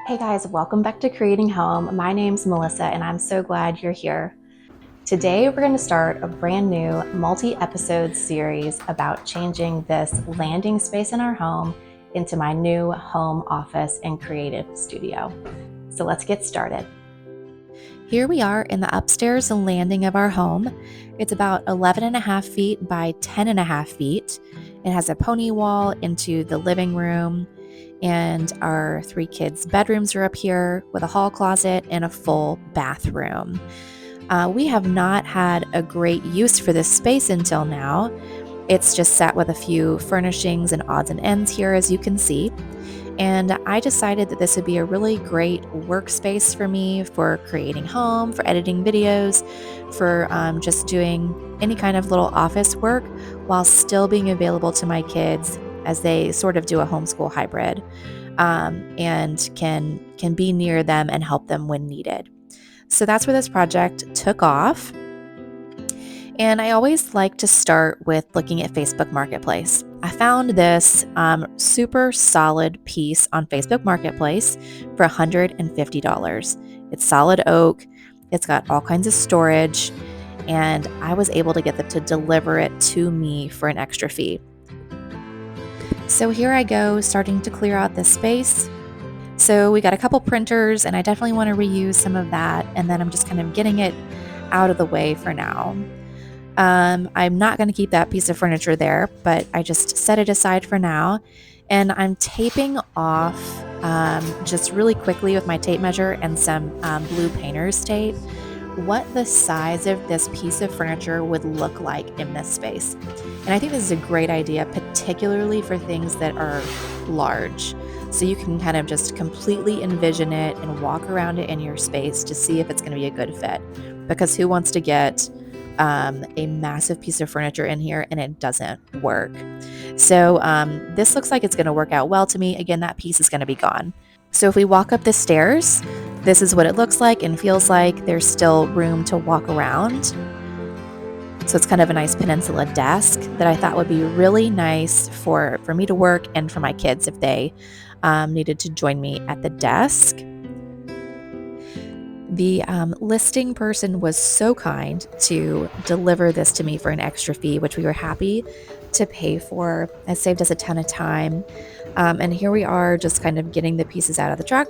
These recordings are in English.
Hey guys, welcome back to Creating Home. My name's Melissa and I'm so glad you're here. Today we're going to start a brand new multi-episode series about changing this landing space in our home into my new home office and creative studio. So let's get started. Here we are in the upstairs landing of our home. It's about 11.5 feet by 10.5 feet. It has a pony wall into the living room, and our 3 kids' bedrooms are up here with a hall closet and a full bathroom. We have not had a great use for this space until now. It's just sat with a few furnishings and odds and ends here, as you can see. And I decided that this would be a really great workspace for me for creating home, for editing videos, for just doing any kind of little office work while still being available to my kids as they sort of do a homeschool hybrid, and can be near them and help them when needed. So that's where this project took off. And I always like to start with looking at Facebook Marketplace. I found this super solid piece on Facebook Marketplace for $150. It's solid oak. It's got all kinds of storage, and I was able to get them to deliver it to me for an extra fee. So here I go, starting to clear out this space. So we got a couple printers, and I definitely want to reuse some of that, and then I'm just kind of getting it out of the way for now. I'm not going to keep that piece of furniture there, but I just set it aside for now, and I'm taping off just really quickly with my tape measure and some blue painter's tape what the size of this piece of furniture would look like in this space. And I think this is a great idea, particularly for things that are large. So you can kind of just completely envision it and walk around it in your space to see if it's going to be a good fit. Because who wants to get a massive piece of furniture in here and it doesn't work? So this looks like it's going to work out well to me. Again, that piece is going to be gone. So if we walk up the stairs, this is what it looks like and feels like. There's still room to walk around. So it's kind of a nice peninsula desk that I thought would be really nice for me to work and for my kids if they needed to join me at the desk. The listing person was so kind to deliver this to me for an extra fee, which we were happy to pay for. It saved us a ton of time. And here we are just kind of getting the pieces out of the truck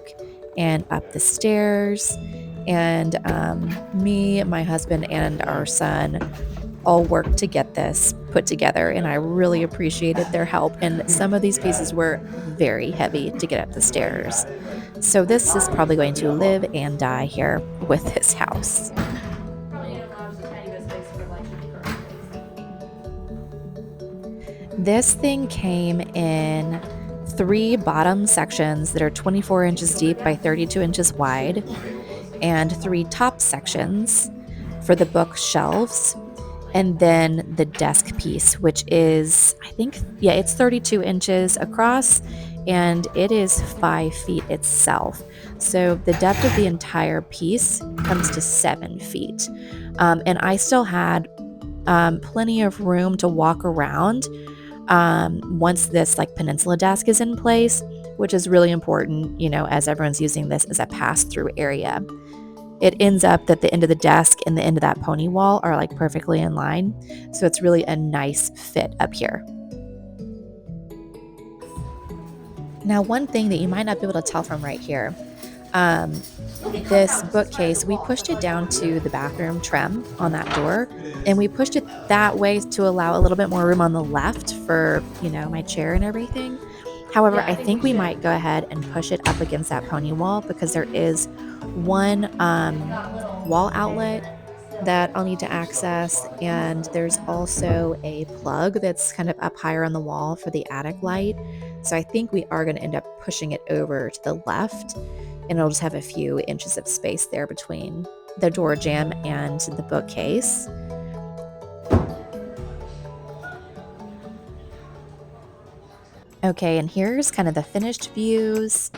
and up the stairs. And me, my husband, and our son all worked to get this put together, and I really appreciated their help. And some of these pieces were very heavy to get up the stairs. So this is probably going to live and die here with this house. This thing came in 3 bottom sections that are 24 inches deep by 32 inches wide, and 3 top sections for the bookshelves, and then the desk piece, which is, I think, it's 32 inches across, and it is 5 feet itself. So the depth of the entire piece comes to 7 feet. And I still had plenty of room to walk around once this like peninsula desk is in place, which is really important, as everyone's using this as a pass-through area. It ends up that the end of the desk and the end of that pony wall are like perfectly in line. So it's really a nice fit up here. Now, one thing that you might not be able to tell from right here, this bookcase, we pushed it down to the bathroom trim on that door, and we pushed it that way to allow a little bit more room on the left for, my chair and everything. However, I think we might go ahead and push it up against that pony wall because there is one wall outlet that I'll need to access, and there's also a plug that's kind of up higher on the wall for the attic light. So I think we are going to end up pushing it over to the left, and it'll just have a few inches of space there between the door jamb and the bookcase. Okay, and here's kind of the finished views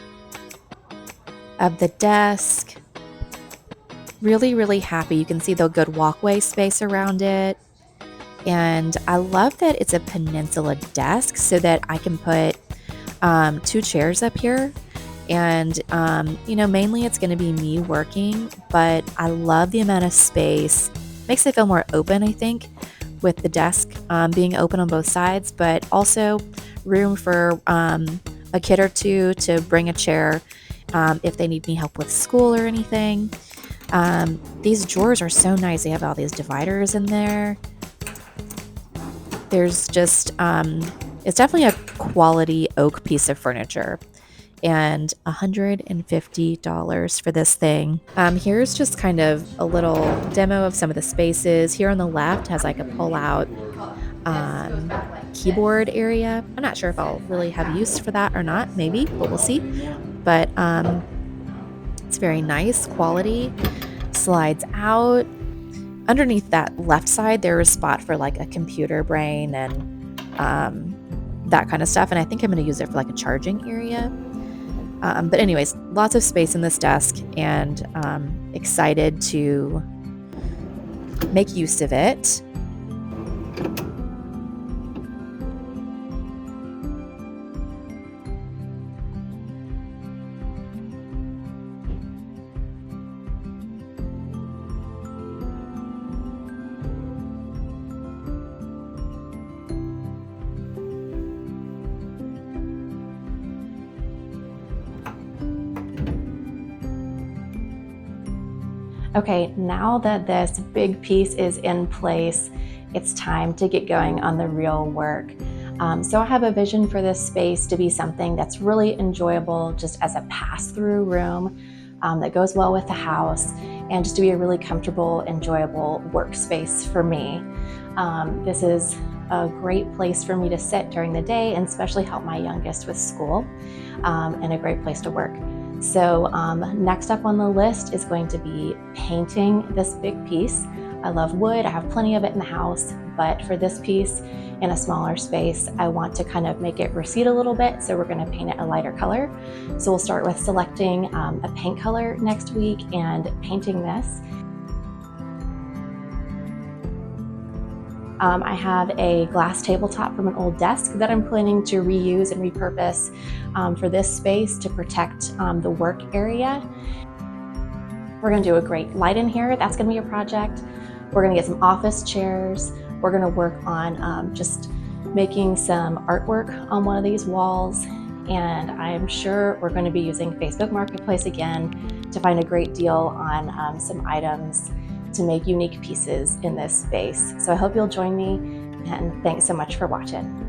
of the desk. Really, really happy. You can see the good walkway space around it. And I love that it's a peninsula desk so that I can put 2 chairs up here And, mainly it's going to be me working, but I love the amount of space. Makes it feel more open, I think, with the desk being open on both sides, but also room for a kid or two to bring a chair if they need any help with school or anything. These drawers are so nice. They have all these dividers in there. There's just, it's definitely a quality oak piece of furniture. And $150 for this thing. Here's just kind of a little demo of some of the spaces. Here on the left has like a pull-out keyboard area. I'm not sure if I'll really have use for that or not, maybe, but we'll see. But it's very nice quality. Slides out. Underneath that left side, there's a spot for like a computer brain and that kind of stuff. And I think I'm going to use it for like a charging area. But anyways, lots of space in this desk, and excited to make use of it. Okay, now that this big piece is in place, it's time to get going on the real work. So I have a vision for this space to be something that's really enjoyable just as a pass-through room that goes well with the house, and just to be a really comfortable, enjoyable workspace for me. This is a great place for me to sit during the day and especially help my youngest with school, and a great place to work. So next up on the list is going to be painting this big piece. I love wood, I have plenty of it in the house, but for this piece in a smaller space, I want to kind of make it recede a little bit, so we're going to paint it a lighter color. So we'll start with selecting a paint color next week and painting this. I have a glass tabletop from an old desk that I'm planning to reuse and repurpose for this space to protect the work area. We're going to do a great light in here. That's going to be a project. We're going to get some office chairs. We're going to work on just making some artwork on one of these walls. And I'm sure we're going to be using Facebook Marketplace again to find a great deal on some items to make unique pieces in this space. So I hope you'll join me, and thanks so much for watching.